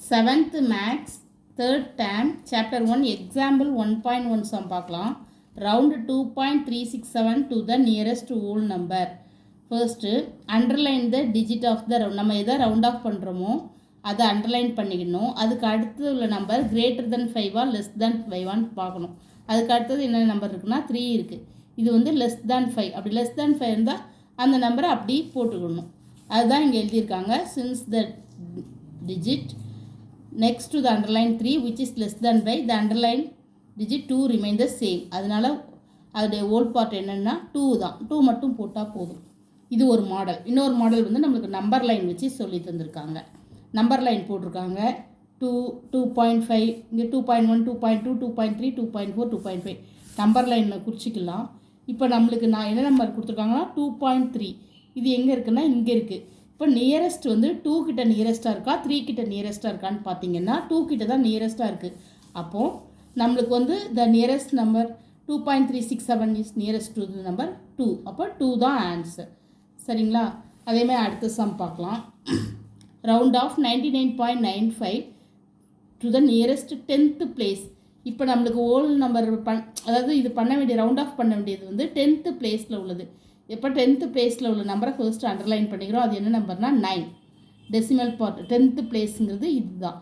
7th Max 3rd term chapter 1 example 1.1 sum பார்க்கலாம். round 2.367 to the nearest whole number. First underline the digit of the round. நம்ம எதை round off பண்ணுறோமோ அதை underline பண்ணிக்கணும். அதுக்கு அடுத்து உள்ள number greater than 5 or less than 5 பார்க்கணும். அதுக்கு அடுத்தது என்ன நம்பர் இருக்குன்னா 3 இருக்குது. இது வந்து less than 5. அப்படி less than 5 இருந்தால் அந்த நம்பரை அப்படி போட்டுக்கணும். அதுதான் இங்கே எழுதியிருக்காங்க. since the digit next to the underline 3 which is less than 5, the underline digit 2 remain the same. அதனால் அதோடைய whole part என்னென்னா 2 தான். 2 மட்டும் போட்டால் போதும். இது ஒரு மாடல். இன்னொரு மாடல் வந்து நம்மளுக்கு நம்பர் லைன் வச்சு சொல்லி தந்திருக்காங்க. நம்பர் லைன் போட்டிருக்காங்க 2.5, இங்கே 2.1, 2.2, 2.3, 2.4, 2.5 நம்பர் லைனில் குறிச்சிக்கலாம். இப்போ நம்மளுக்கு நான் என்ன நம்பர் கொடுத்துருக்காங்கன்னா 2.3. இது எங்கே இருக்குன்னா இங்கே இருக்குது. இப்போ நியரஸ்ட் வந்து 2 கிட்ட நியரஸ்ட்டாக இருக்கா 3 கிட்ட நியரஸ்ட்டாக இருக்கான்னு பார்த்தீங்கன்னா 2 கிட்ட தான் நியரஸ்ட்டாக இருக்குது. அப்போது நம்மளுக்கு வந்து the nearest number 2.367 is nearest to the number 2. அப்போ 2 தான் ஆன்சர். சரிங்களா? அதேமாதிரி அடுத்த சம் பார்க்கலாம். Round off 99.95 to the nearest 10th place. இப்போ நம்மளுக்கு ஹோல் நம்பர் அதாவது இது பண்ண வேண்டிய ரவுண்ட் ஆஃப் பண்ண வேண்டியது வந்து 10th பிளேஸில் உள்ளது. எப்போ 10th பிளேஸில் உள்ள நம்பரை ஃபர்ஸ்ட் அண்டர்லைன் பண்ணிக்கிறோம். அது என்ன நம்பர்னா 9. டெசிமல் பார்ட் 10th பிளேஸுங்கிறது இதுதான்.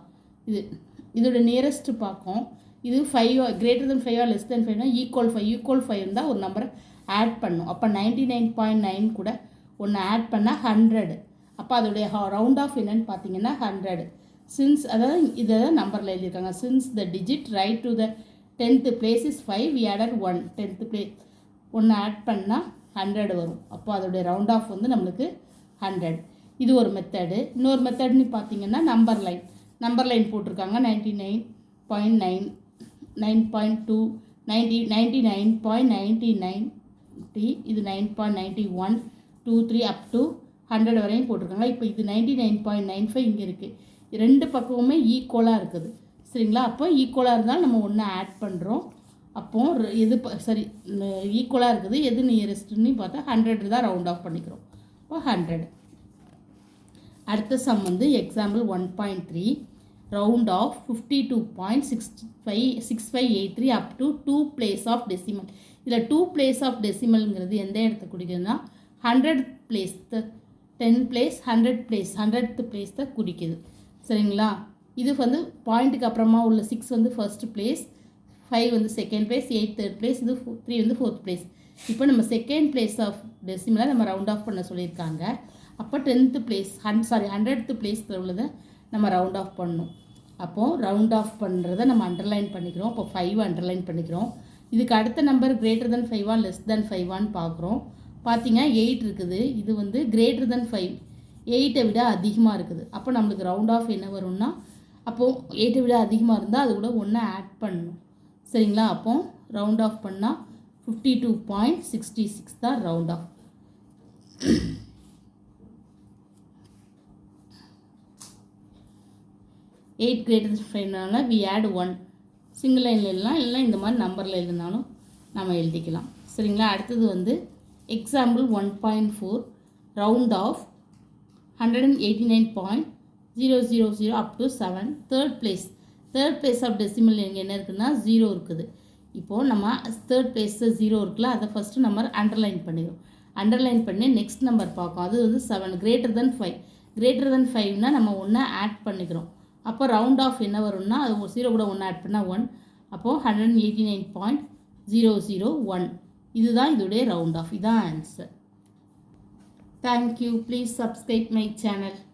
இதோட நியரஸ்ட்டு பார்க்கும். இது 5 greater than 5 or less than 5 equal 5 இருந்தால் ஒரு நம்பரை ஆட் பண்ணும். அப்போ 99.9 கூட ஒன்று ஆட் பண்ணால் 100. அப்போ அதோடைய ரவுண்ட் ஆஃப் என்னன்னு பார்த்தீங்கன்னா 100. சின்ஸ் அதாவது இதை நம்பரில் எழுதியிருக்காங்க. Since the digit right to the 10th place is 5 we added 1. 10th place ஒன்று ஆட் பண்ணால் 100 வரும். அப்போ அதோடைய ரவுண்ட் ஆஃப் வந்து நம்மளுக்கு 100. இது ஒரு மெத்தடு. இன்னொரு மெத்தட்னு பார்த்தீங்கன்னா நம்பர் லைன் போட்டிருக்காங்க 99.9, 9.2, 99.99, இது 9.91, 2, 3 அப் டு 100 வரையும் போட்டிருக்காங்க. இப்போ இது 99.95 இங்கே இருக்குது. ரெண்டு பக்கமுமே ஈக்குவலாக இருக்குது. சரிங்களா? அப்போ ஈக்குவலாக இருந்தால் நம்ம ஒன்று ஆட் பண்ணுறோம். அப்போது எது சரி ஈக்குவலாக இருக்குது எது நியரஸ்ட்டுன்னு பார்த்தா 100 தான் ரவுண்ட் ஆஃப் பண்ணிக்கிறோம். இப்போ 100. அடுத்த சம் வந்து example 1.3 round off 52.6583 up to 2 place of decimal. இதில் 2 பிளேஸ் ஆஃப் டெசிமல்ங்கிறது எந்த இடத்த குறிக்குதுன்னா 100th place 10 place 100 place 100th place தான் குறிக்குது. சரிங்களா? இது வந்து பாயிண்ட்டுக்கு அப்புறமா உள்ள 6 வந்து ஃபர்ஸ்ட் பிளேஸ், 5 வந்து செகண்ட் பிளேஸ், 8 தேர்ட் பிளேஸ், இது 3 வந்து ஃபோர்த் பிளேஸ். இப்போ நம்ம செகண்ட் பிளேஸ் ஆஃப் டெசிமலை நம்ம ரவுண்ட் ஆஃப் பண்ண சொல்லியிருக்காங்க. அப்போ 10th பிளேஸ் 100th பிளேஸில் உள்ளதை நம்ம ரவுண்ட் ஆஃப் பண்ணணும். அப்போது ரவுண்ட் ஆஃப் பண்ணுறதை நம்ம அண்டர்லைன் பண்ணிக்கிறோம். அப்போ 5 அண்டர்லைன் பண்ணிக்கிறோம். இதுக்கு அடுத்த number greater than 5 less than 5 பார்க்குறோம். பார்த்தீங்கன்னா 8 இருக்குது. இது வந்து greater than 5, 8ஐ விட அதிகமாக இருக்குது. அப்போ நம்மளுக்கு ரவுண்ட் ஆஃப் என்ன வரும்னா அப்போது 8ஐ விட அதிகமாக இருந்தால் அது கூட ஒன்று ஆட் பண்ணணும். சரிங்களா? அப்போ ரவுண்ட் ஆஃப் பண்ணால் 52.66 தான் round off. Eight greater than 5னால we add 1. சிங்கிள் லைனில் எழுதலாம், இல்லைனா இந்த மாதிரி நம்பரில் எழுதினாலும் நம்ம எழுதிக்கலாம். சரிங்களா? அடுத்தது வந்து example 1.4 round off 189.000 up to 7 third place of decimal இங்கே என்ன இருக்குன்னா 0 இருக்குது. இப்போது நம்ம தேர்ட் பிளேஸில் 0 இருக்குல்ல, அதை ஃபஸ்ட்டு நம்ம அண்டர்லைன் பண்ணிடுவோம். அண்டர்லைன் பண்ணி நெக்ஸ்ட் நம்பர் பார்க்கும். அது வந்து 7 greater than 5. greater than 5னா நம்ம ஒன்று ஆட் பண்ணிக்கிறோம். அப்போ ரவுண்ட் ஆஃப் என்ன வரும்னா அது 0 கூட ஒன்று ஆட் பண்ணால் 1. அப்போது 189.001 இதுதான் இதோடைய ரவுண்ட் ஆஃப். இதான் answer. Thank you. Please subscribe my channel.